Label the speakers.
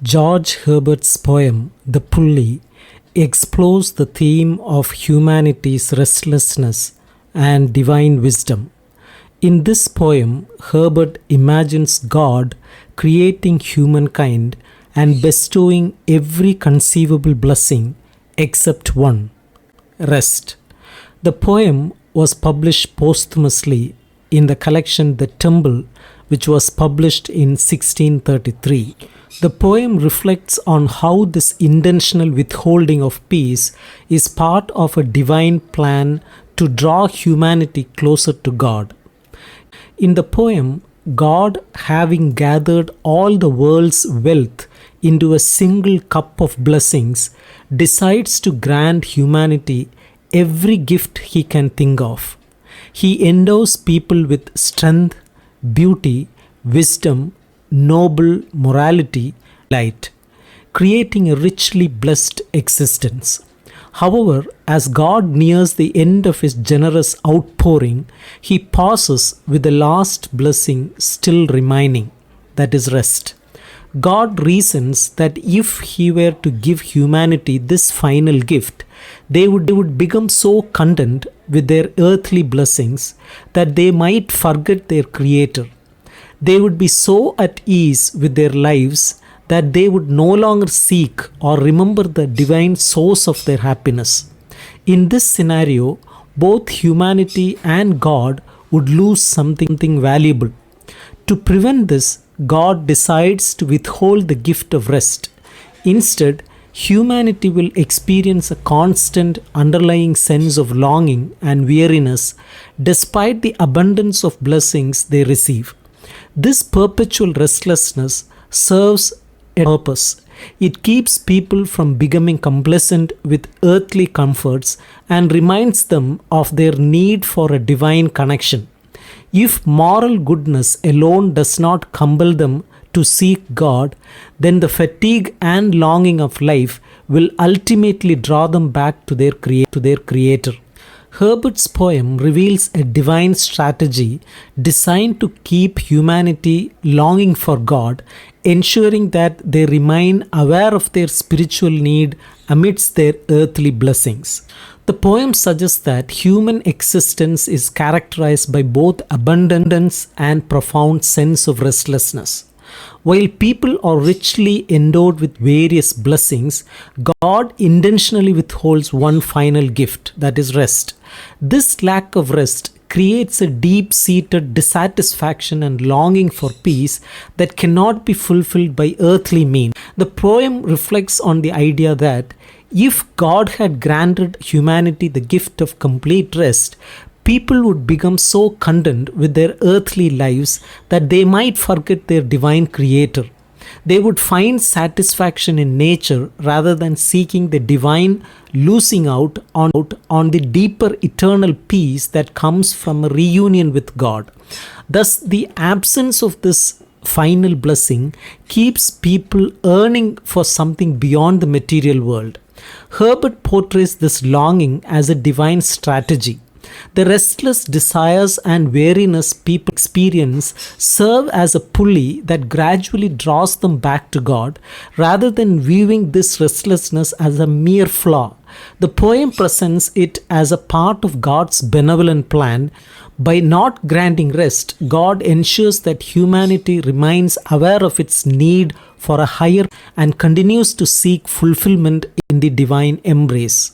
Speaker 1: George Herbert's poem, The Pulley, explores the theme of humanity's restlessness and divine wisdom. In this poem, Herbert imagines God creating humankind and bestowing every conceivable blessing except one: rest. The poem was published posthumously in the collection The Temple, which was published in 1633. The poem reflects on how this intentional withholding of peace is part of a divine plan to draw humanity closer to God. In the poem, God, having gathered all the world's wealth into a single cup of blessings, decides to grant humanity every gift he can think of. He endows people with strength, beauty, wisdom, noble morality, light, creating a richly blessed existence. However, as God nears the end of his generous outpouring, he pauses with the last blessing still remaining, that is rest. God reasons that if he were to give humanity this final gift, they would become so content with their earthly blessings that they might forget their Creator. They would be so at ease with their lives that they would no longer seek or remember the divine source of their happiness. In this scenario, both humanity and God would lose something valuable. To prevent this, God decides to withhold the gift of rest. Instead, humanity will experience a constant underlying sense of longing and weariness despite the abundance of blessings they receive. This perpetual restlessness serves a purpose. It keeps people from becoming complacent with earthly comforts and reminds them of their need for a divine connection. If moral goodness alone does not compel them to seek God, then the fatigue and longing of life will ultimately draw them back to their Creator. Herbert's poem reveals a divine strategy designed to keep humanity longing for God, ensuring that they remain aware of their spiritual need amidst their earthly blessings. The poem suggests that human existence is characterized by both abundance and profound sense of restlessness. While people are richly endowed with various blessings, God intentionally withholds one final gift, that is rest. This lack of rest creates a deep-seated dissatisfaction and longing for peace that cannot be fulfilled by earthly means. The poem reflects on the idea that if God had granted humanity the gift of complete rest, people would become so content with their earthly lives that they might forget their divine Creator. They would find satisfaction in nature rather than seeking the divine, losing out on the deeper eternal peace that comes from a reunion with God. Thus, the absence of this final blessing keeps people yearning for something beyond the material world. Herbert portrays this longing as a divine strategy. The restless desires and weariness people experience serve as a pulley that gradually draws them back to God, rather than viewing this restlessness as a mere flaw. The poem presents it as a part of God's benevolent plan. By not granting rest, God ensures that humanity remains aware of its need for a higher and continues to seek fulfillment in the divine embrace.